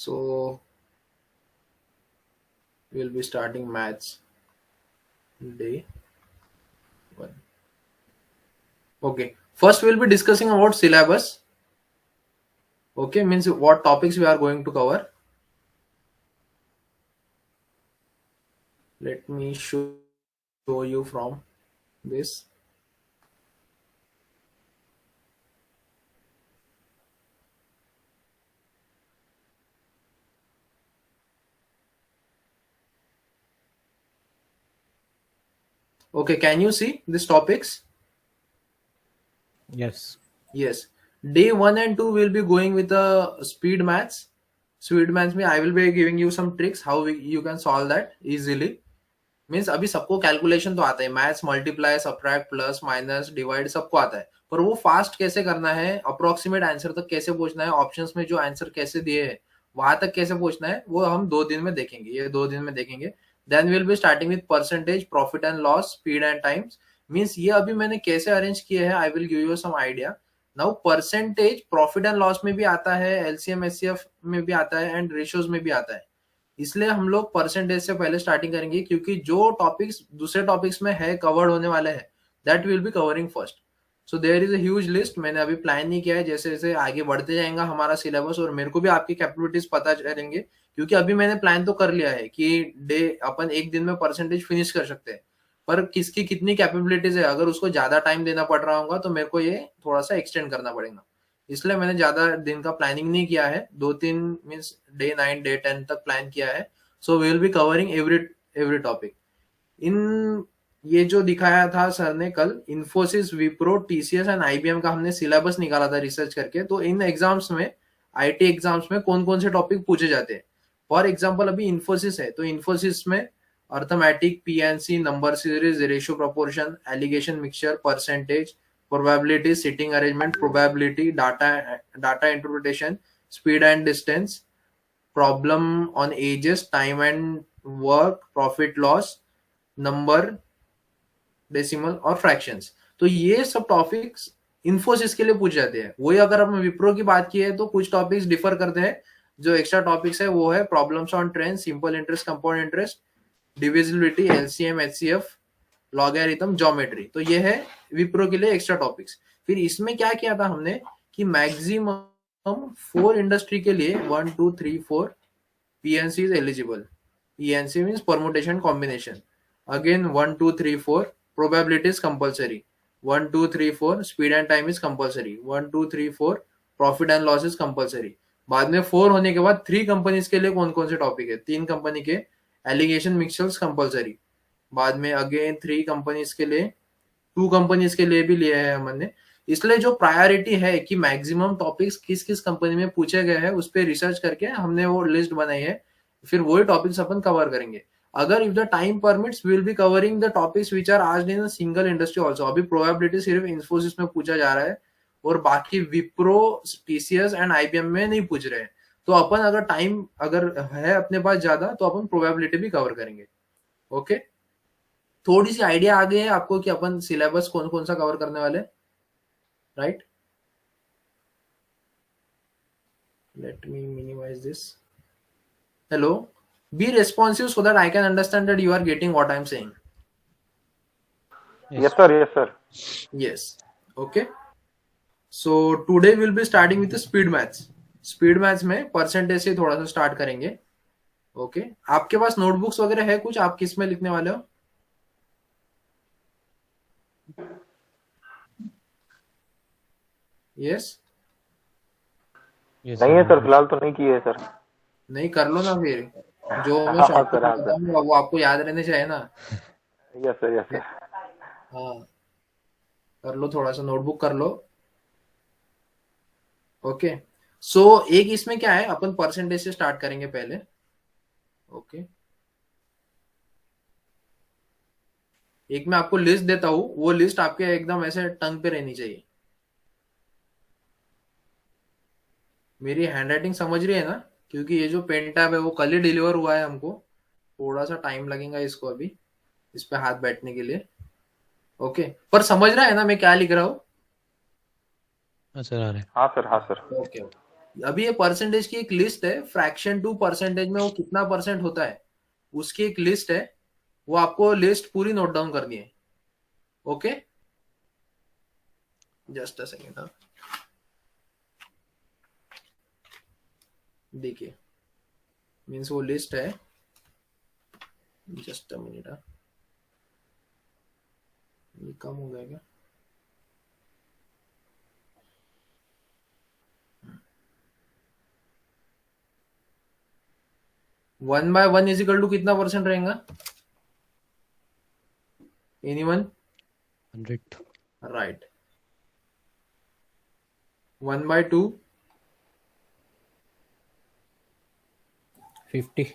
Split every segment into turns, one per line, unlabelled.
So we'll be starting maths day 1. Okay, first we'll be discussing about syllabus. Okay, means what topics we are going to cover. Let me show you from this. Okay, can you see these topics?
Yes.
Yes. Day 1 and 2 will be going with the speed maths. Speed maths में I will be giving you some tricks how you can solve that easily. Means अभी सबको calculation तो आता है, maths multiply subtract plus minus divide सबको आता है, पर वो फास्ट कैसे करना है, अप्रोक्सीमेट आंसर तक कैसे पहुंचना है, ऑप्शंस में जो आंसर कैसे दिए हैं वहां तक कैसे पहुंचना है, वो हम 2 दिन में देखेंगे, ये 2 दिन में देखेंगे. Then will be starting with percentage, profit and loss, speed and times. Means ये अभी मैंने कैसे अरेंज किए हैं, I will give you some idea. Now percentage profit and loss में भी आता है, एलसीएम एचसीएफ में भी आता है एंड रेशियोज में भी आता है. इसलिए हम लोग परसेंटेज से पहले स्टार्टिंग करेंगे, क्योंकि जो टॉपिक्स दूसरे टॉपिक्स में है कवर्ड होने वाले हैं, that will be covering first. So there is a huge list. मैंने अभी प्लान नहीं किया है, जैसे जैसे आगे बढ़ते जाएगा हमारा सिलेबस और मेरे को भी आपकी कैपेबिलिटीज पता चलेंगे, क्योंकि अभी मैंने प्लान तो कर लिया है कि डे अपन एक दिन में परसेंटेज फिनिश कर सकते हैं, पर किसकी कितनी कैपेबिलिटीज है, अगर उसको ज्यादा टाइम देना पड़ रहा होगा तो मेरे को ये थोड़ा सा एक्सटेंड करना पड़ेगा. इसलिए मैंने ज्यादा दिन का प्लानिंग नहीं किया है, 2-3 मीन्स डे 9 डे 10 तक प्लान किया है. So we will be covering every topic. इन ये जो दिखाया था सर ने कल, इन्फोसिस, विप्रो, टीसीएस एंड आईबीएम का हमने सिलेबस निकाला था रिसर्च करके. तो इन एग्जाम्स में, आईटी एग्जाम्स में कौन कौन से टॉपिक पूछे जाते हैं. फॉर एग्जाम्पल अभी इन्फोसिस है, तो इन्फोसिस में arithmetic, PNC, number series, ratio proportion, alligation mixture, percentage, probability, sitting arrangement, probability, data interpretation, speed and distance, problem on ages, time and work, profit loss, number, decimal और fractions. तो ये सब topics Infosys के लिए पूछ जाते हैं. वही अगर हम विप्रो की बात की है तो कुछ टॉपिक्स डिफर करते हैं. जो एक्स्ट्रा टॉपिक्स है वो है problems on trend, simple interest, compound interest, divisibility, LCM HCF, logarithm, geometry. तो ये है विप्रो के लिए एक्स्ट्रा टॉपिक्स. फिर इसमें क्या किया था हमने कि मैक्सिमम 4 इंडस्ट्री के लिए 1 2 3 4 PNC is eligible. PNC means permutation combination. Again 1 2 3 4 probability is compulsory. 1 2 3 4 speed and time is compulsory. 1 2 3 4 profit and loss is compulsory. बाद में 4 होने के बाद 3 कंपनीज के लिए कौन कौन से टॉपिक है, 3 कंपनी के एलिगेशन मिक्सचर्स कंपलसरी. बाद में अगेन 3 कंपनीज के लिए, 2 कंपनीज के लिए भी लिया है हमने. इसलिए जो प्रायोरिटी है कि मैक्सिमम टॉपिक्स किस किस कंपनी में पूछे गए हैं, उस पर रिसर्च करके हमने वो लिस्ट बनाई है. फिर वही टॉपिक्स अपन कवर करेंगे. अगर if the time permits we will be covering the topics which are asked in a single industry also. अभी प्रोबेबिलिटी सिर्फ इन्फोसिस में पूछा जा रहा है और बाकी विप्रो, टीसीएस एंड आईबीएम में नहीं पूछ रहे हैं. तो अपन अगर टाइम अगर है अपने पास ज्यादा तो अपन प्रोबेबिलिटी भी कवर करेंगे. ओके, थोड़ी सी आइडिया आ गई है आपको कि अपन सिलेबस कौन कौन सा कवर करने वाले, right? Let me minimize this. Hello, be responsive so that I can understand that you are getting what I'm saying.
Yes sir.
Yes sir.
Yes. Okay, so today we'll be starting with the speed maths. Speed maths में percentage से थोड़ा सा start करेंगे. Okay, आपके पास notebooks वगैरह है कुछ, आप किस में लिखने वाले हो? यस.
नहीं है सर, फिलहाल तो नहीं किए है सर.
नहीं, कर लो ना फिर. जो मैं
हाँ
शॉर्टकट
सर.
बताऊंगा वो आपको याद रहने चाहिए ना.
Yes sir. Yes sir.
हाँ, कर लो, थोड़ा सा नोटबुक कर लो. ओके, सो एक इसमें क्या है, अपन परसेंटेज से स्टार्ट करेंगे पहले. ओके, एक मैं आपको लिस्ट देता हूं, वो लिस्ट आपके एकदम ऐसे टंग पे रहनी चाहिए. मेरी हैंडराइटिंग समझ रही है ना, क्योंकि ये जो पेन टैब है वो कल ही डिलीवर हुआ है हमको, थोड़ा सा टाइम लगेगा इसको अभी इस पे हाथ बैठने के लिए. ओके, पर समझ रहा है ना मैं क्या लिख रहा हूँ?
हाँ सर, आ रहे.
हाँ सर. हाँ सर.
ओके, अभी ये परसेंटेज की एक लिस्ट है, फ्रैक्शन टू परसेंटेज में वो कितना परसेंट होता है उसकी एक लिस्ट है, वो आपको लिस्ट पूरी नोट डाउन करनी है। Okay, just a second. देखिए, मीन्स वो लिस्ट है, जस्ट अ मिनट। ये कम हो गया क्या? 1/1 इज इक्वल टू कितना परसेंट रहेगा? एनीवन?
100.
राइट। 1/2?
50.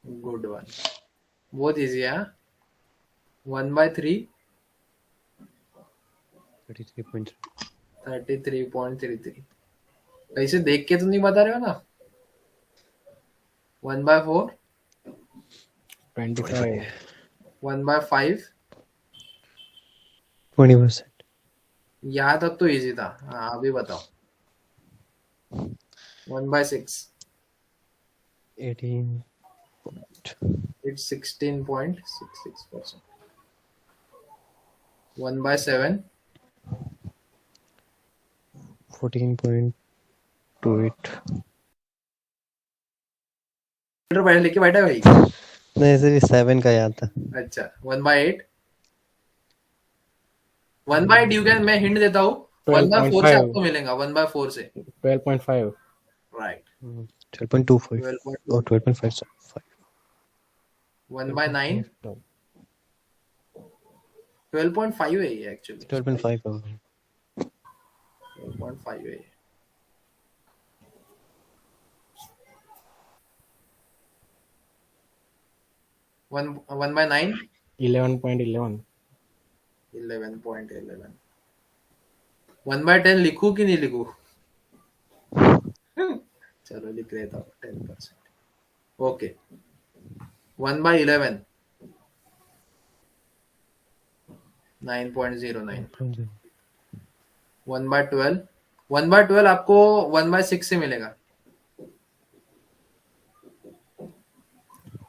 गुड वन, बहुत इजी है। 1/3?
33.3.
33.33। कैसे देख के तो नहीं बता रहे हो ना? 1/4?
25.
1/5?
20%.
यहाँ तक तो इजी था। हाँ, अभी बताओ। 1/6?
18.
It's 16.66%. 1/7?
14.28.
पहले लेके बैठा है भाई।
नहीं सिर्फ 7 का याद था.
अच्छा, 1/8? 1/8 यू कैन, मैं हिंट देता हूँ, 1/4 से
12.5.
आपको मिलेगा, 1/4 से।
12.5.
राइट।
12.25
12.2?
or 12.5. Sorry.
1/9? 12.5 है ये एक्चुअली।
12.5 होगा.
12.5 है। 1/9?
11.11.
11.11। 1/10 लिखूं कि नहीं लिखूं? चलो लिख लेता हूँ, 10%। ओके। 1/11? 9.09। 1/12? 1/12 आपको 1/6 से मिलेगा।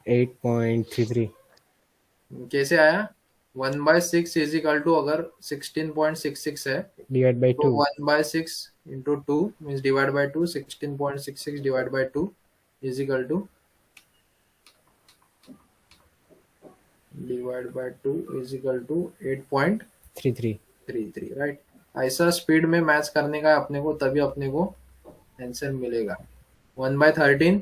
8.33.
कैसे आया? 1/6 इज इक्वल टू, अगर 16.66 है
Divide by
तो
2.
1/6 into 2 means divide by 2, 16.66 divide by 2 is equal to, divide by 2 is equal to 8.33।
33.
Right. ऐसा स्पीड में मैच करने का अपने को, तभी अपने को आंसर मिलेगा। 1/13?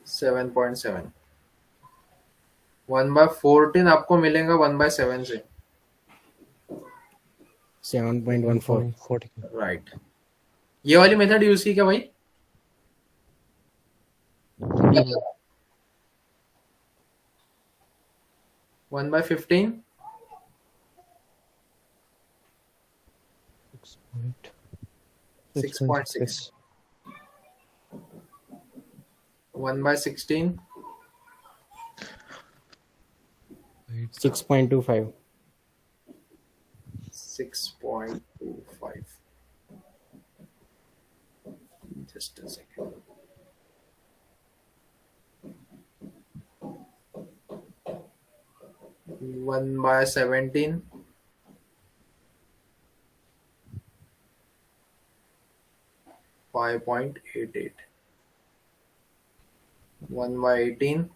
7.7। 1/14 आपको मिलेगा 1/7 से।
7.14. 14.
राइट। ये वाली मेथड यूज की क्या भाई? 1/15? 6.6। 1/16?
6.25.
6.25। Just a second. One by 17? 5.88. 1/18?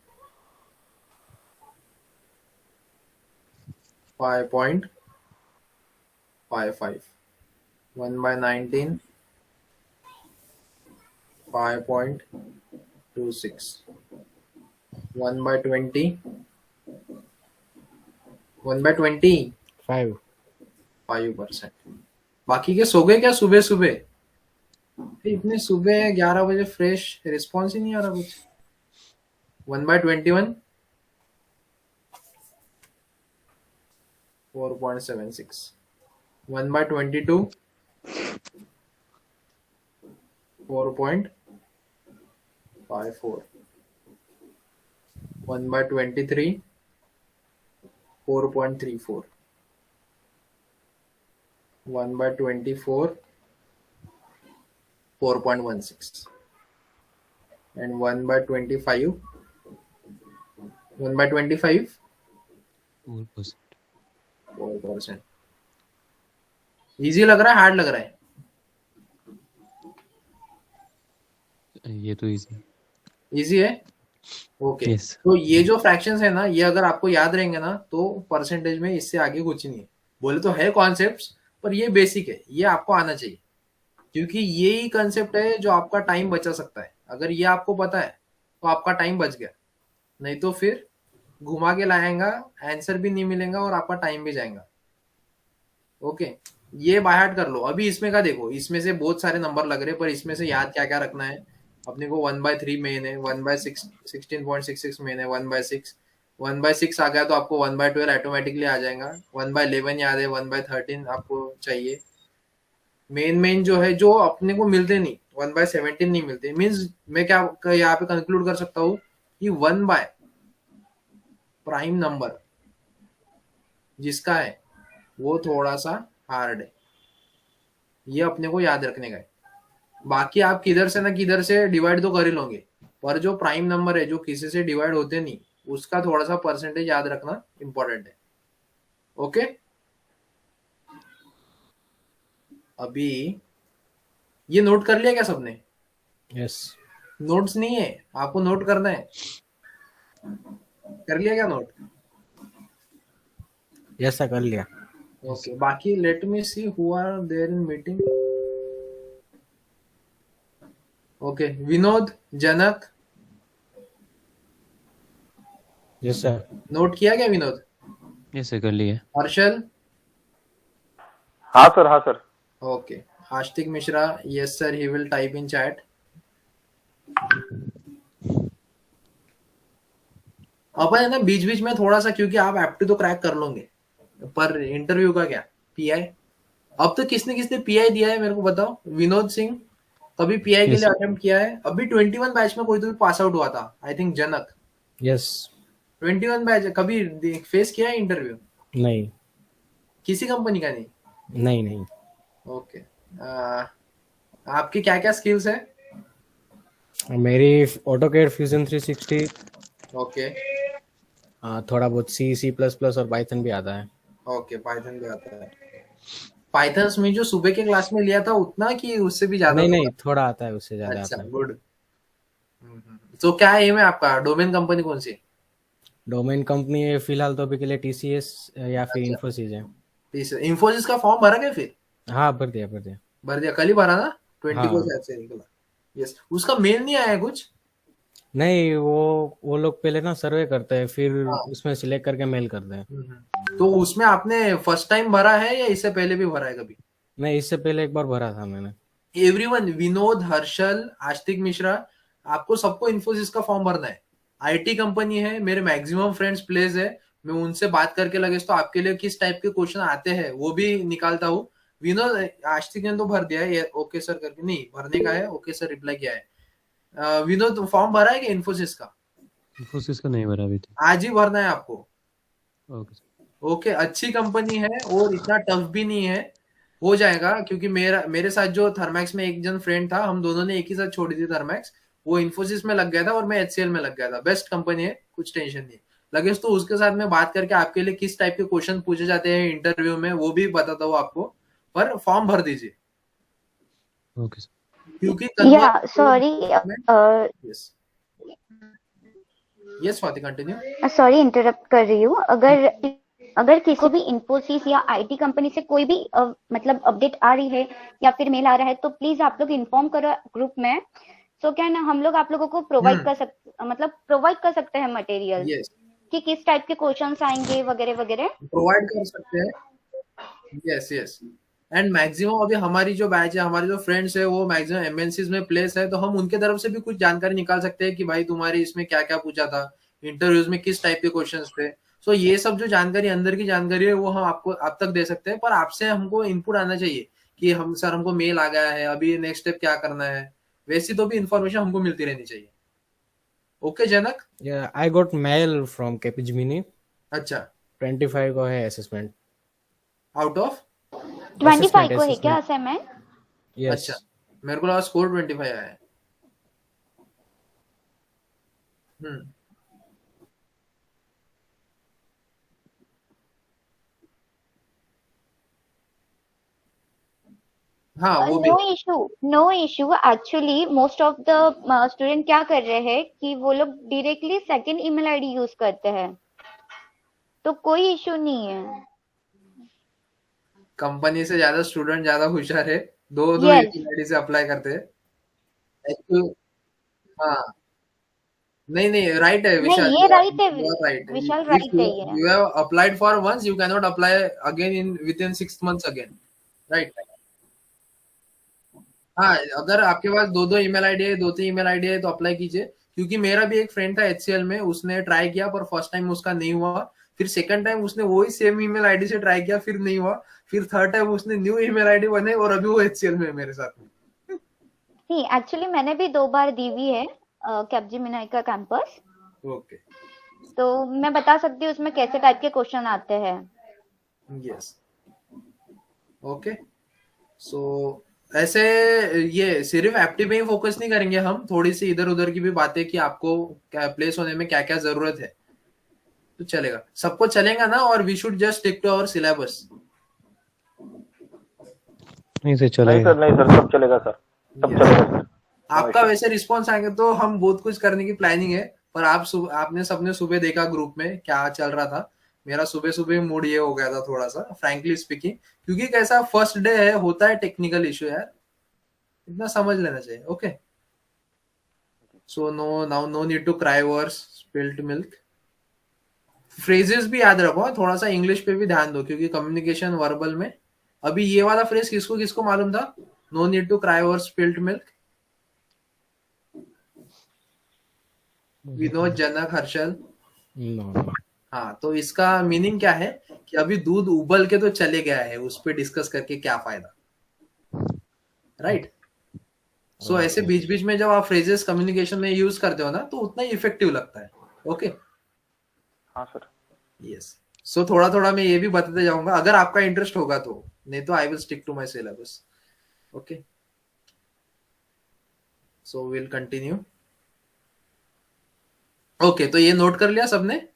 5.55. 1/19? 5.26. 1/20? 1/20?
5.
5%। बाकी के सो गए क्या सुबह सुबह? इतने सुबह 11 बजे फ्रेश, रिस्पॉन्स ही नहीं आ रहा कुछ। 1/21? 4.76। 1/22? 4.54। 1/23? 4.34। 1/24 4.16 and 1/25 1/25
4%.
4%. इजी लग रहा है हार्ड लग रहा है?
ये तो इजी.
इजी है. Okay
Yes.
तो ये जो फ्रैक्शंस है ना ये अगर आपको याद रहेंगे ना तो परसेंटेज में इससे आगे कुछ नहीं है. बोले तो है कॉन्सेप्ट्स पर ये बेसिक है, ये आपको आना चाहिए क्योंकि ये ही कंसेप्ट है जो आपका टाइम बचा सकता है. अगर ये आपको पता है तो आपका टाइम बच गया, नहीं तो फिर घुमा के लाएगा, आंसर भी नहीं मिलेगा और आपका टाइम भी जाएगा. ओके ये बाय हार्ट कर लो. अभी इसमें का देखो, इसमें से बहुत सारे नंबर लग रहे पर इसमें से याद क्या क्या रखना है अपने को. 1/3 मेन है, 1/6 16.66 मेन है, 1/6 1/6 आ गया तो आपको 1/12 ऑटोमेटिकली आ जाएगा. 1/11 याद है, 1/13 आपको चाहिए. मेन जो है जो अपने को मिलते नहीं, 1/17 नहीं मिलते. मीन्स मैं क्या यहाँ पे कंक्लूड कर सकता हूँ कि 1 बाय प्राइम नंबर जिसका है वो थोड़ा सा हार्ड है, ये अपने को याद रखने का है. बाकी आप किधर से ना किधर से डिवाइड तो कर ही लोगे, पर जो प्राइम नंबर है जो किसी से डिवाइड होते नहीं उसका थोड़ा सा परसेंटेज याद रखना इंपॉर्टेंट है. ओके अभी ये नोट कर लिया क्या सबने?
यस.
नोट्स नहीं है, आपको नोट करना है. कर लिया क्या नोट?
यस सर कर लिया.
ओके बाकी let me see who are there in meeting. Okay Vinod, Janak,
yes sir.
Note किया क्या विनोद?
Yes sir, कर लिया.
हर्षल,
हाँ सर, हाँ sir.
Okay. Astik Mishra, yes sir, he will type in chat. अपन है ना बीच बीच में थोड़ा सा, क्योंकि आप एप्टी तो क्रैक कर लोगे पर इंटरव्यू का क्या पीआई. अब तो किसने किसने पीआई दिया है मेरे को बताओ. विनोद सिंह कभी पीआई के
Yes,
लिए
sir.
अटेम्प्ट किया है? अभी 21 बैच में कोई तो भी पास आउट हुआ था I think. Janak
yes.
21 batch कभी फेस किया है इंटरव्यू?
नहीं
किसी कंपनी का नहीं?
नहीं नहीं.
ओके आपकी क्या क्या स्किल्स है?
मेरी ऑटोकैड फ्यूजन 360,
ओके
थोड़ा बहुत सी प्लस प्लस और पाइथन भी आता है.
ओके पाइथन भी आता है. पाइथन में जो सुबह के क्लास में लिया था उतना कि उससे भी ज्यादा?
नहीं नहीं थोड़ा आता है, उससे ज्यादा
अच्छा
आता है.
गुड. तो क्या एम है आपका? डोमेन कंपनी कौन सी?
डोमेन कंपनी है फिलहाल तो अभी के लिए टीसीएस या फिर
अच्छा
इन्फोसिस है.
इंफोसिस का फॉर्म भरा क्या फिर?
हाँ भर दिया भर दिया.
भर दिया, कल ही भरा ना? 20 को
हाँ.
शायद से निकला. यस उसका मेल नहीं आया कुछ?
नहीं वो लोग पहले ना सर्वे करते हैं फिर
हाँ.
उसमें सिलेक्ट करके मेल करते हैं.
तो उसमें आपने फर्स्ट टाइम भरा है या इससे पहले भी भरा है कभी?
नहीं इससे पहले एक बार भरा था मैंने.
एवरीवन, विनोद, हर्षल, आस्तिक मिश्रा, आपको सबको इन्फोसिस का फॉर्म भरना है. आईटी कंपनी है, मेरे मैक्सिमम फ्रेंड्स प्लेस है, मैं उनसे बात करके लगे तो आपके लिए किस टाइप के क्वेश्चन आते हैं वो भी निकालता हूँ. विनोद, आस्तिक ने तो भर दिया है ओके सर करके, नहीं भरने का है ओके सर रिप्लाई किया है. विनोद फॉर्म भरा है क्या इन्फोसिस का?
Infosys का नहीं भरा अभी तक.
आज ही भरना है आपको.
Okay sir.
ओके अच्छी कंपनी है और इतना टफ भी नहीं है, हो जाएगा. क्योंकि मेरे साथ जो थर्मैक्स में एक जन फ्रेंड था, हम दोनों ने एक ही साथ छोड़ी थी थर्मैक्स. वो इन्फोसिस में लग गया था और मैं एचसीएल में लग गया था. बेस्ट कंपनी है, कुछ टेंशन नहीं. लगे तो उसके साथ में बात करके आपके लिए किस टाइप के क्वेश्चन पूछे जाते हैं इंटरव्यू में वो भी बताता हूँ आपको. पर फॉर्म भर दीजिए
Okay sir.
क्योंकि
Yeah, sorry.
Yes yes Swati continue.
Sorry interrupt कर रही हूँ. अगर अगर किसी को भी इन्फोसिस या आईटी कंपनी से कोई भी मतलब अपडेट आ रही है या फिर मेल आ रहा है तो प्लीज आप लोग इन्फॉर्म करो ग्रुप में. सो क्या है ना, हम लोग आप लोगों को प्रोवाइड कर सकते हैं मटेरियल
यस
कि किस टाइप के क्वेश्चंस आएंगे वगैरह वगैरह.
प्रोवाइड कर सकते हैं. यस यस एंड मैक्सिमम अभी हमारी जो बैच है, हमारे जो फ्रेंड्स है वो मैक्सिमम एमएनसीज में प्लेस है, तो हम उनके तरफ से भी कुछ जानकारी निकाल सकते हैं कि भाई तुम्हारे इसमें क्या क्या पूछा था, इंटरव्यूज में किस टाइप के क्वेश्चंस थे. सो ये सब जो जानकारी अंदर की जानकारी है वो हम आपको आप तक दे सकते हैं, पर आपसे हमको इनपुट आना चाहिए कि हम सर हमको मेल आ गया है, अभी नेक्स्ट स्टेप क्या करना है. वैसी तो भी इन्फॉर्मेशन हमको मिलती रहनी चाहिए. Okay Janak.
I got mail from Capgemini.
अच्छा
25 को है असेसमेंट.
आउट ऑफ
25 को है क्या
assessment.
असाइनमेंट?
Yes.
अच्छा, मेरे को लगा स्कोर 25 आया है। हम्म हाँ वो भी।
No issue actually most of the student क्या कर रहे हैं कि वो लोग directly second email ID use करते हैं, तो कोई इशू नहीं है।
कंपनी से ज्यादा स्टूडेंट ज्यादा होशियार है, दो दो
यस
ईमेल आईडी से अप्लाई करते हैं एक्चुअल। हाँ, नहीं नहीं, राइट है
नहीं,
विशाल,
ये राइट है,
you are right.
Vishal
if
right है ये।
You have applied for once, you can not apply again in within 6 months again, right. हाँ, अगर आपके पास दो दो ईमेल आईडी है, दो तीन ईमेल आईडी है तो अप्लाई कीजिए, क्योंकि मेरा भी एक फ्रेंड था एचसीएल में, उसने ट्राई किया पर फर्स्ट टाइम उसका नहीं हुआ, फिर सेकंड टाइम उसने वही सेम ईमेल आईडी से ट्राई किया, फिर नहीं हुआ, फिर थर्ड टाइम उसने न्यू ईमेल आईडी बनाई और अभी वो एचसीएल में है मेरे साथ में।
नहीं, एक्चुअली मैंने भी 2 बार दी हुई है कैपजेमिनी का कैंपस,
ओके,
तो मैं बता सकती हूँ उसमें कैसे टाइप के क्वेश्चन आते हैं।
Yes, okay. सो ऐसे ये सिर्फ एप्टी पे ही फोकस नहीं करेंगे हम, थोड़ी सी इधर उधर की भी बातें कि आपको क्या प्लेस होने में क्या क्या जरूरत है, तो चलेगा, सबको चलेगा ना, और we should just stick to our syllabus.
नहीं सर
नहीं
चलेगा।
सर, नहीं सर, सब चलेगा सर, सब चलेगा सर।
आपका वैसे रिस्पॉन्स आएंगे तो हम बहुत कुछ करने की प्लानिंग है, पर आपने सबने सुबह देखा ग्रुप में क्या चल रहा था, मेरा सुबह सुबह मूड ये हो गया था थोड़ा सा, फ्रैंकली स्पीकिंग, क्योंकि कैसा फर्स्ट डे है, होता है टेक्निकल इशू यार, इतना समझ लेना चाहिए। Okay, so no need to cry over spilled milk. Phrases भी याद रखो हाँ, थोड़ा सा इंग्लिश पे भी ध्यान दो, क्योंकि कम्युनिकेशन वर्बल में अभी ये वाला फ्रेज किसको किसको मालूम था, no need to cry over spilled milk? Vinod, Janak, Harshal.
No.
हाँ, तो इसका मीनिंग क्या है कि अभी दूध उबल के तो चले गया है, उस पर डिस्कस करके क्या फायदा, राइट। सो ऐसे बीच बीच में जब आप फ्रेजेस कम्युनिकेशन में यूज करते हो ना, तो उतना ही इफेक्टिव लगता है। ओके,
हाँ सर।
यस। सो थोड़ा थोड़ा मैं ये भी बताते जाऊंगा अगर आपका इंटरेस्ट होगा तो, नहीं तो I will stick to my syllabus. Okay, so will continue. Okay, तो ये नोट कर लिया सबने?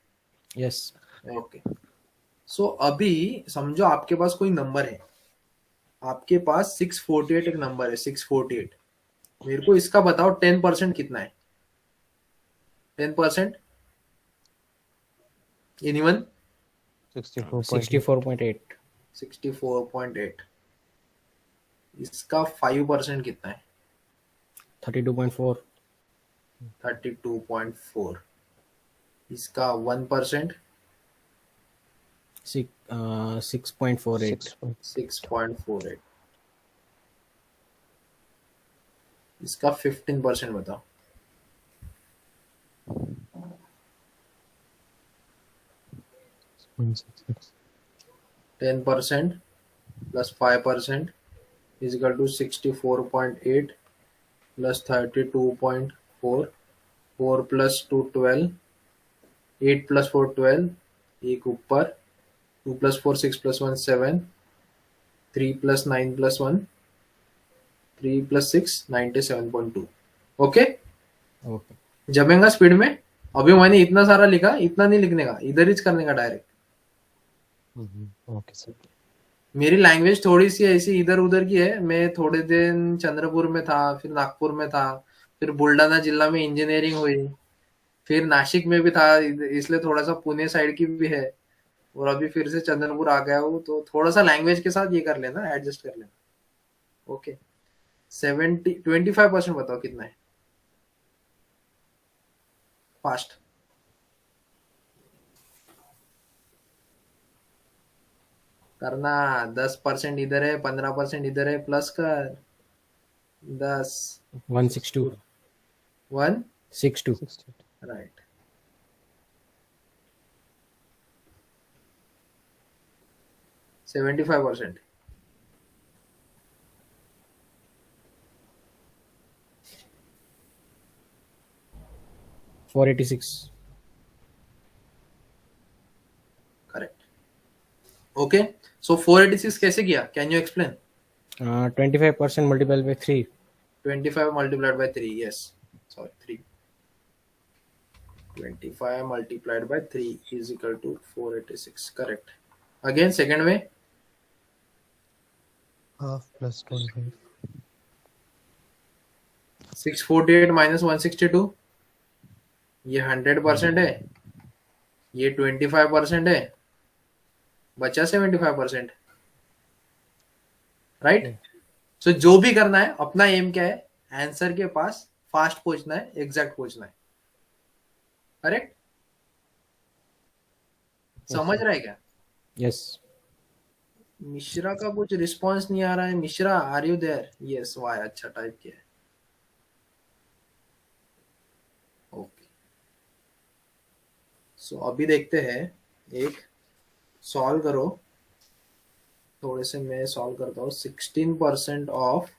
Yes.
ओके, सो अभी समझो आपके पास कोई नंबर है, आपके पास 648 एक नंबर है, 648, मेरे को इसका बताओ 10% कितना है? 10%, एनीवन?
64.8.
64.8। इसका 5% कितना है?
32.4.
32.4। इसका 1%?
6.48.
6.48। इसका 15% बताओ। 10% plus 5% is equal to 64.8 plus 32.4, 4 plus 2 12, 8 plus 4 12, एक ऊपर, 2 plus 4 6 plus 1 7, 3 plus 9 plus 1, 3 plus 6 97.2। Okay,
Okay.
जमेगा speed में? अभी मैंने इतना सारा लिखा, इतना नहीं लिखने का, इधर ही करने का डायरेक्ट।
Okay sir.
मेरी लैंग्वेज थोड़ी सी ऐसी इधर उधर की है, मैं थोड़े दिन चंद्रपुर में था, फिर नागपुर में था, फिर बुल्ढाना जिला में इंजीनियरिंग हुई, फिर नासिक में भी था, इसलिए थोड़ा सा पुणे साइड की भी है, और अभी फिर से चंद्रपुर आ गया हूँ, तो थोड़ा सा लैंग्वेज के साथ ये कर लेना, एडजस्ट कर लेना। ओके, 25% बताओ कितना है फास्ट? करना, 10% इधर है, 15% इधर है, प्लस कर 10,
162.
1,
62.
राइट। $75।
486.
करेक्ट। ओके, सो 486 कैसे किया, can you explain?
25% multiplied by 3.
25 multiplied by 3, yes, sorry, 3. 25 multiplied by 3 is equal to 486, correct. Again, second way,
Half plus 25.
648 minus 162, ये 100% है, ये 25% है, बचा 75%, राइट. सो जो भी करना है, अपना एम क्या है, आंसर के पास फास्ट पहुंचना है, एग्जैक्ट पहुंचना है, करेक्ट. समझ रहा है क्या?
Yes.
मिश्रा का कुछ रिस्पांस नहीं आ रहा है. Mishra, are you there? Yes, Y, अच्छा टाइप किया है. ओके, सो अभी देखते हैं, एक सॉल्व करो, थोड़े से मैं सॉल्व करता हूँ. 16% ऑफ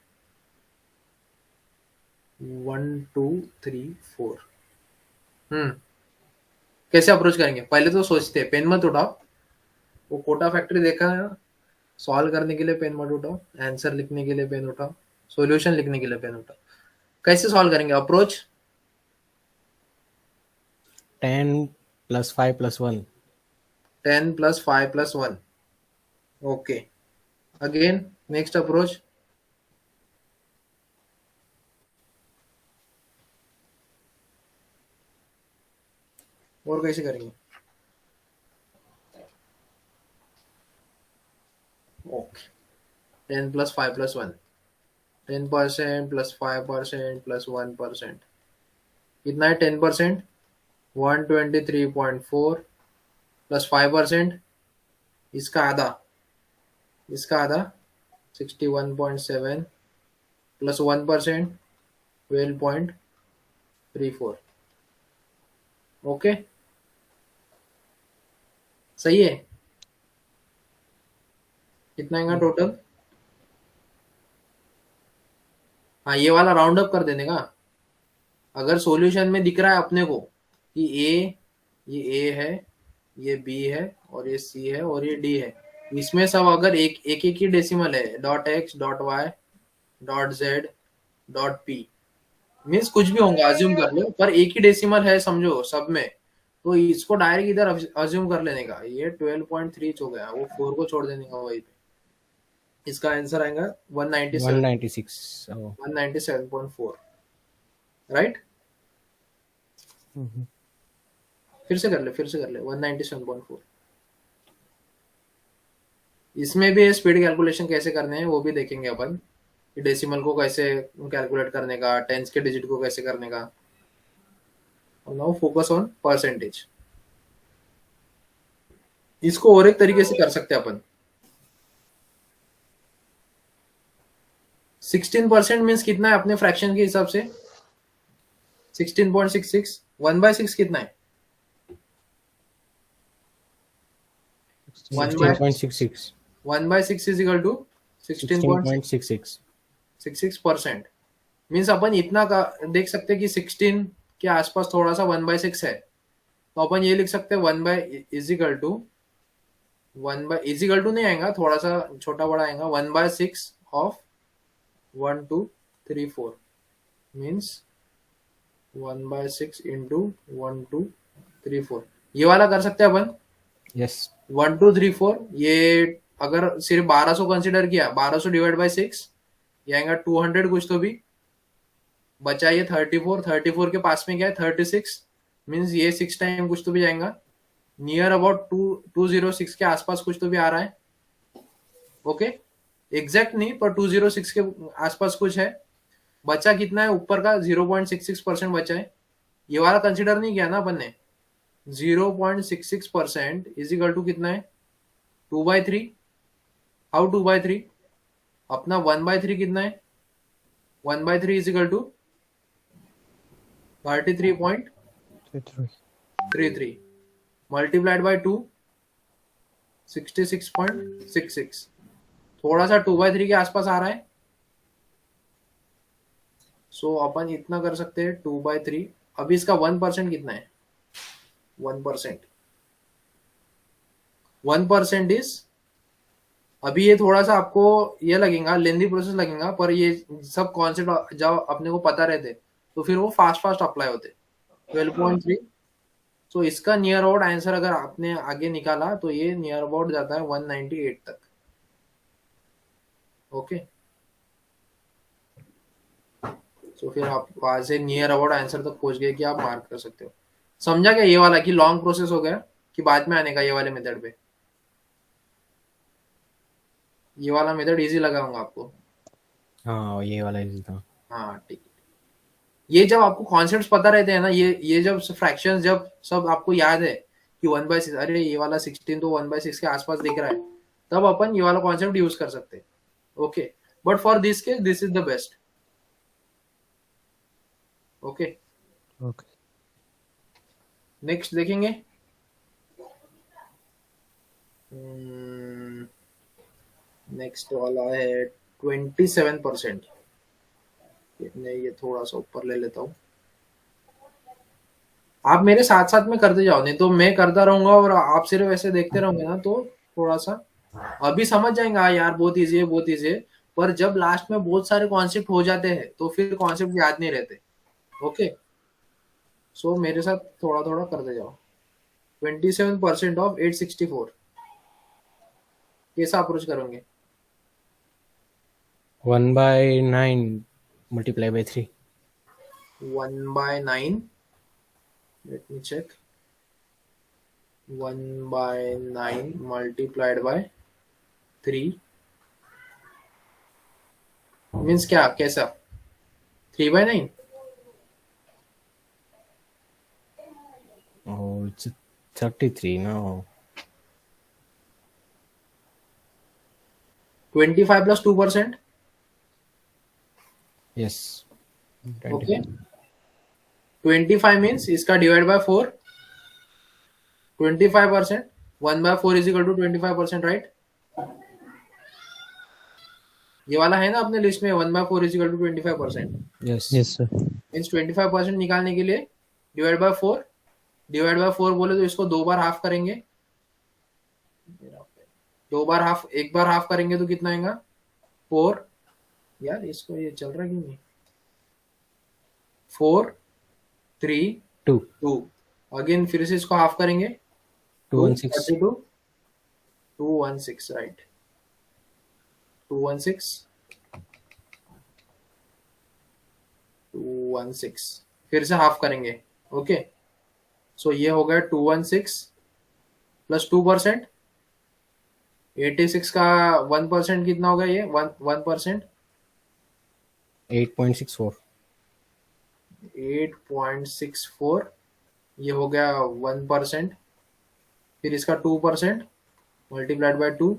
1 2 3 4. कैसे अप्रोच करेंगे? पहले तो सोचते हैं, पेन मत उठाओ, वो कोटा फैक्ट्री देखा है ना, सॉल्व करने के लिए पेन मत उठाओ, आंसर लिखने के लिए पेन उठाओ, सॉल्यूशन लिखने के लिए पेन उठाओ. कैसे सॉल्व करेंगे approach?
10 plus 5 plus 1.
10 plus 5 plus 1. Okay, again next approach. और कैसे करेंगे? Okay, 10 plus 5 plus 1. 10% plus 5% plus 1%. कितना है 10%? 123.4 प्लस 5%, इसका आधा, इसका आधा 61.7 प्लस 1% 12.34. ओके, सही है. कितना आएगा टोटल? हाँ, ये वाला राउंड अप कर देने का. अगर सॉल्यूशन में दिख रहा है अपने को कि ये ए है, ये बी है, और ये सी है, और ये डी है, इसमें सब अगर एक एक ही डेसिमल है, dot X, dot Y, dot Z, dot P, means कुछ भी होगा, अज्यूम कर लो, पर एक ही डेसिमल है समझो सब में, तो इसको डायरेक्ट इधर अज्यूम कर लेने का. ये 12.3 हो गया, वो 4 को छोड़ देने का वही पे. इसका आंसर आएगा
196. Oh.
197.4, राइट. फिर से कर ले 197.4. इसमें भी स्पीड कैलकुलेशन कैसे करने हैं वो भी देखेंगे अपन, कि डेसिमल को कैसे कैलकुलेट करने का, टेंस के डिजिट को कैसे करने का. Now focus on percentage. इसको और एक तरीके से कर सकते हैं अपन. 16% मीन्स कितना है अपने फ्रैक्शन के हिसाब से? 16.66. 1/6 कितना है?
16.66.
1/6 is equal to
16.66.
16.66%. मीन्स अपन इतना का देख सकते हैं कि 16 के आसपास थोड़ा सा 1/6 है, तो अपन ये लिख सकते हैं 1/= नहीं आएगा, थोड़ा सा छोटा बड़ा आएगा, 1/6 ऑफ 1 2 3 4 मीन्स 1/6 इंटू 1 2 3 4. ये वाला कर सकते हैं अपन.
Yes.
1 2 3 4. ये अगर सिर्फ 1200 कंसिडर किया, 1200 डिवाइड बाई 6, ये आएगा 200 कुछ तो भी बचा. ये 34 के पास में क्या है 36, मीन्स ये 6 टाइम कुछ तो भी जाएगा, नियर अबाउट 206 के आसपास कुछ तो भी आ रहा है. ओके, एग्जैक्ट नहीं पर 206 के आसपास कुछ है. बचा कितना है ऊपर का? 0.66% बचा है. ये वाला कंसिडर नहीं किया ना अपन ने. 0.66% इज इक्वल टू कितना है? 2/3. हाउ 2/3? अपना 1/3 कितना है? 1/3 is equal to 33.33 multiplied by 2, 66.66. थोड़ा सा 2/3 के आसपास आ रहा है. सो अपन इतना कर सकते हैं 2/3. अभी इसका 1% कितना है? 1% इज अभी ये थोड़ा सा आपको ये लगेगा, लेंदी प्रोसेस लगेगा, पर ये सब कॉन्सेप्ट जब अपने को पता रहते तो फिर वो फास्ट फास्ट अप्लाई होते। 12.3। सो इसका नियर अबाउट आंसर अगर आपने आगे निकाला तो ये नियर अबाउट जाता है 198 तक। ओके, तो फिर आप वहां से नियर अबाउट आंसर तक पहुंच गए कि आप मार्क कर सकते हो। समझा क्या ये वाला कि लॉन्ग प्रोसेस हो गया कि बाद में आने का ये वाले मेथड पे? ये वाला मेथड इजी लगा होगा आपको?
हाँ ये वाला इजी था।
हाँ ठीक है। ये जब आपको कॉन्सेप्ट्स पता रहते हैं ना, ये जब फ्रैक्शंस जब सब आपको याद है कि 1/6, अरे ये वाला 16 तो 1/6 के आसपास दिख रहा है, तब अपन ये वाला कॉन्सेप्ट यूज कर सकते हैं। Okay, but for this case this is the best. Okay,
Okay.
Next देखेंगे। नेक्स्ट वाला है 27%। मैं ये थोड़ा सा ऊपर ले लेता हूँ, आप मेरे साथ साथ में करते जाओ, नहीं तो मैं करता रहूंगा और आप सिर्फ ऐसे देखते रहोगे ना तो थोड़ा सा अभी समझ जाएंगे। हाँ यार बहुत इजी है, बहुत इजी है, पर जब लास्ट में बहुत सारे कॉन्सेप्ट हो जाते हैं तो फिर कॉन्सेप्ट याद नहीं रहते। ओके, सो मेरे साथ थोड़ा थोड़ा करते जाओ। 27% ऑफ 864 कैसा अप्रोच करोगे?
1/9 multiply by 3।
1/9, let me check। 1/9 multiplied by 3 means क्या, कैसा? 3/9?
Oh, it's 33 now।
25 plus 2%।
Yes।
Okay, 25 means इसका divide by 4, 25%। 1/4 is equal to 25%, right? ये वाला है ना अपने लिस्ट में, 1/4 is equal to 25%।
Yes।
Yes, sir.
Means 25% निकालने के लिए डिवाइड बाय 4, डिवाइड बाय 4 बोले तो इसको दो बार हाफ करेंगे। दो बार हाफ, एक बार हाफ करेंगे तो कितना आएगा? 4। यार इसको ये चल रहा क्यों नहीं? 4 3
2
2। अगेन फिर से इसको हाफ करेंगे।
216।
32 216, राइट? 216 216 फिर से हाफ करेंगे। ओके, सो ये हो गया 216 प्लस 2%। 86 का 1% कितना होगा? ये 1%।
8.64।
8.64 ये हो गया 1%। फिर इसका 2% multiplied by 2,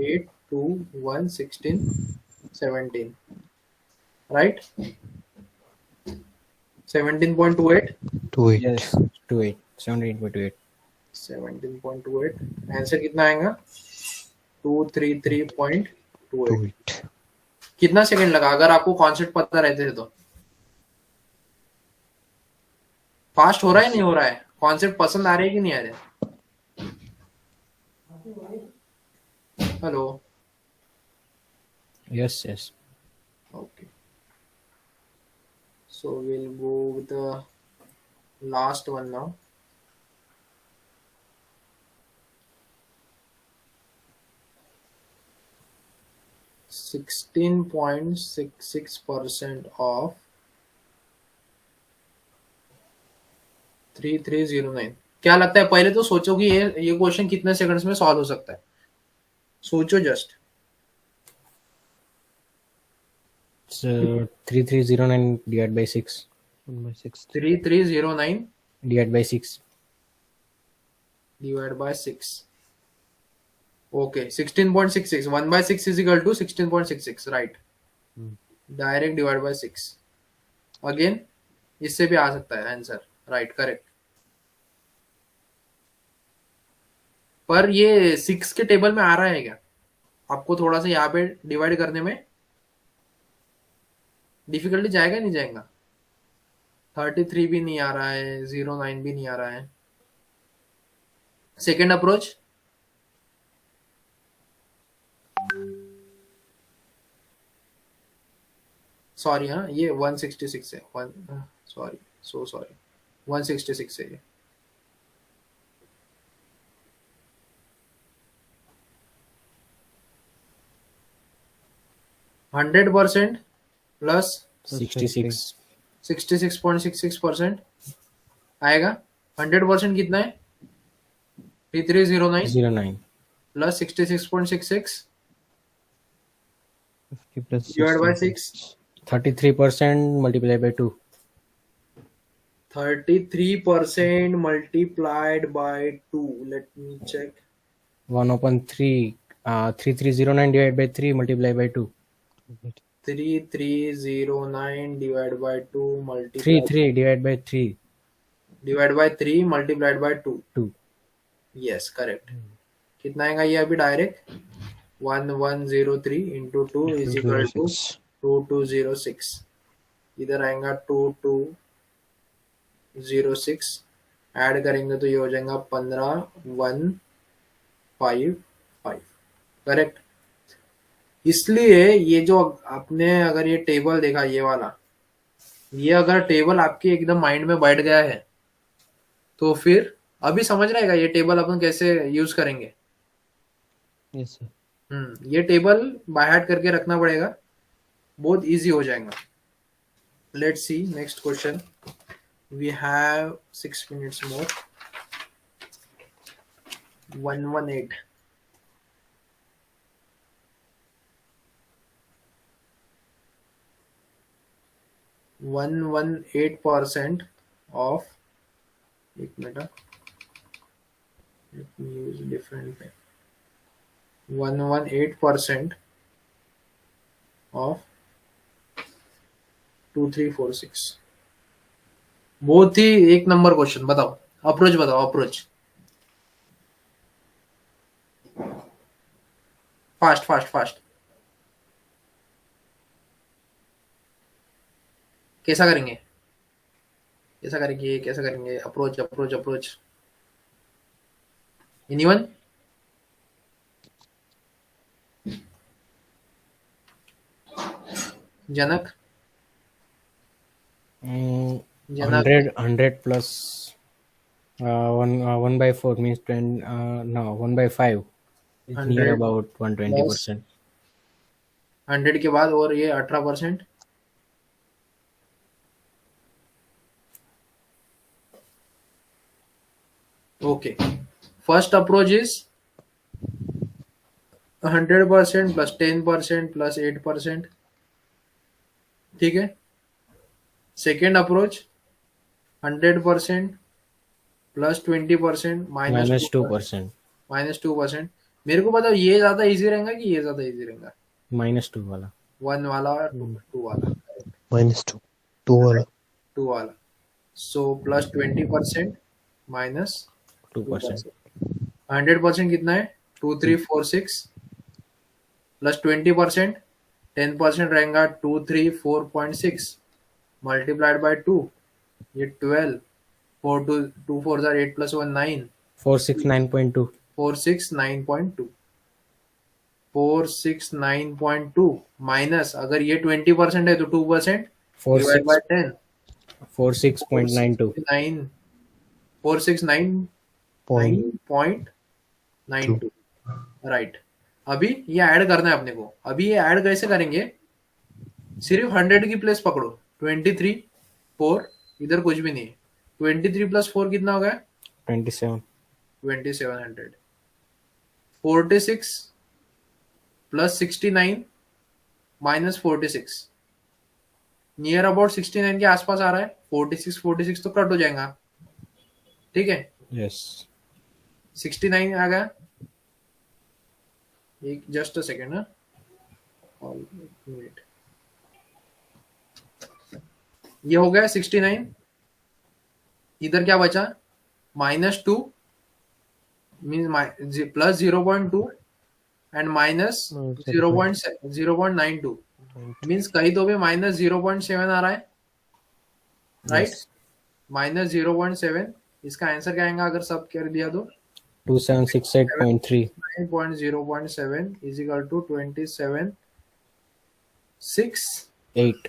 8 2 1 16 17, right? 17.28।
2 8.
Yes। 28 17.28।
17.28 answer कितना आएगा? 233.28।
2 8.
कितना सेकंड लगा अगर आपको कॉन्सेप्ट पता रहते थे तो? फास्ट हो रहा है नहीं हो रहा है? कॉन्सेप्ट पसंद आ रहे हैं कि नहीं आ रहे? Hello?
Yes। Yes।
Okay, so we'll go with the last one now. $16.66% of 3309। क्या लगता है, पहले तो सोचो कि ये क्वेश्चन कितने सेकंड्स में सॉल्व हो सकता है? सोचो just.
So 3309 divided by 6
1/6.
3309
divided by 6।
divided by 6। Okay, 16.66, 1/6 is equal to 16.66, right? Direct divide by 6। Again इससे भी आ सकता है आंसर, राइट? करेक्ट। पर ये 6 के टेबल में आ रहा है क्या आपको? थोड़ा सा यहाँ पे डिवाइड करने में डिफिकल्टी जाएगा नहीं जाएगा? 33 भी नहीं आ रहा है, 09 भी नहीं आ रहा है। सेकेंड अप्रोच सॉरी हाँ ये 166 है, सॉरी सो सॉरी 166 है ये। हंड्रेड परसेंट प्लस
66
66.66% आएगा। 100% कितना है? 3309
09
plus 66.66
50 plus
divided by
16.
6,
33% multiplied by 2
33% multiplied by 2. Let me check.
1 upon 3 3309 divided by 3 multiplied by 2
3309 divided by 2
3
multiplied
3 divided by 3
divided by 3 multiplied by 2.
2
Yes, correct. कितना आएगा ये अभी direct? 1103 into 2 is equal to
206.
2206. इधर आएगा 2206, add करेंगे तो ये हो जाएगा 15155, करेक्ट। इसलिए ये जो आपने अगर ये टेबल देखा ये वाला, ये अगर टेबल आपके एकदम माइंड में बैठ गया है तो फिर अभी समझ रहेगा ये टेबल अपन कैसे यूज करेंगे।
Yes, sir.
ये टेबल बाय हार्ट करके रखना पड़ेगा, बहुत इजी हो जाएगा। Let's see next question. We have 6 minutes more. 118 118% of, एक minute, let me use different pen. 118% of 2346। बहुत ही एक नंबर क्वेश्चन। बताओ अप्रोच, बताओ अप्रोच, फास्ट फास्ट फास्ट। कैसा करेंगे, कैसा करेंगे, कैसा करेंगे? Approach approach approach. Anyone? Janak? Janak
100 plus 1 by 4 means 10 no 1 by 5 is
100
near about 120%.
100 के बाद और ये 18%। Okay, first approach is 100% plus 10% plus 8%, ठीक है। Second approach 100% plus 20%
minus 2%.
Minus 2%। मेरे को बताओ ये ज्यादा इजी रहेगा कि ये ज्यादा इजी रहेगा?
minus 2 वाला
1 वाला, 2 वाला,
-2. 2 वाला.
2 वाला। So plus 20% minus
2%.
100% कितना है? 2346 प्लस 20%, 10% रहेगा 234.6 मल्टीप्लाइड बाय 2, ये 12, 4 2 4 8 प्लस 1 9,
469.2
469.2 469.2 माइनस, अगर ये 20% है तो 2% डिवाइड बाय 10,
46.92
469.92, राइट। अभी ये ऐड करना है अपने को। अभी ये ऐड कैसे करेंगे? सिर्फ 100 की प्लेस पकड़ो, 23 4, इधर कुछ भी नहीं है। 23 प्लस 4 कितना हो गया?
27
2700। 46 प्लस 69 माइनस 46, नियर अबाउट 69 के आसपास आ रहा है। 46 तो कट हो जाएगा, ठीक है।
yes
69 आ गया। एक जस्ट अ सेकेंड ना, मिनट, ये हो गया 69। इधर क्या बचा? -2 mean plus 0.2 and minus 0.92 means कहीं तो भी माइनस 0.7 आ रहा है, राइट।
yes
माइनस 0.7, इसका आंसर क्या आएगा अगर सब कर दिया तो?
2768.3
9.0.7 is equal to 27.6
8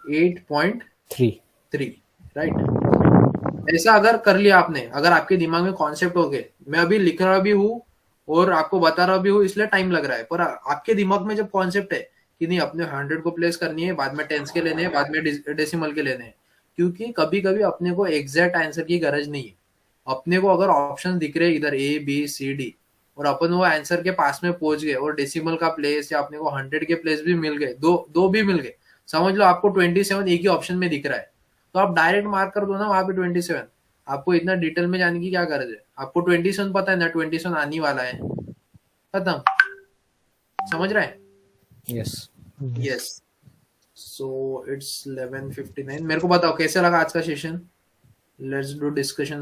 8.3 राइट। ऐसा अगर कर लिया आपने, अगर आपके दिमाग में कॉन्सेप्ट हो गए, मैं अभी लिख रहा भी हूँ और आपको बता रहा भी हूँ इसलिए टाइम लग रहा है, पर आपके दिमाग में जब कॉन्सेप्ट है कि नहीं अपने 100 को प्लेस करनी है, बाद में टेंस के लेने हैं, बाद में डेसिमल के लेने हैं, क्योंकि कभी कभी अपने को एग्जैक्ट आंसर की गरज नहीं है। अपने को अगर ऑप्शन दिख रहे इधर A B C D और अपन वो आंसर के पास में पहुंच गए और डेसिमल का प्लेस या अपने को 100 के प्लेस भी मिल गए, दो भी मिल गए, समझ लो आपको 27 एक ही ऑप्शन में दिख रहा है, तो आप डायरेक्ट मार्क कर दो ना वहां पे 27। आपको इतना डिटेल में जाने की क्या गरज है, आपको 27 पता है ना, 27 आने वाला है, खत्म। समझ रहे हैं?
Yes.
यस। So it's 11:59। मेरे को बताओ कैसे लगा आज का सेशन। Let's do discussion.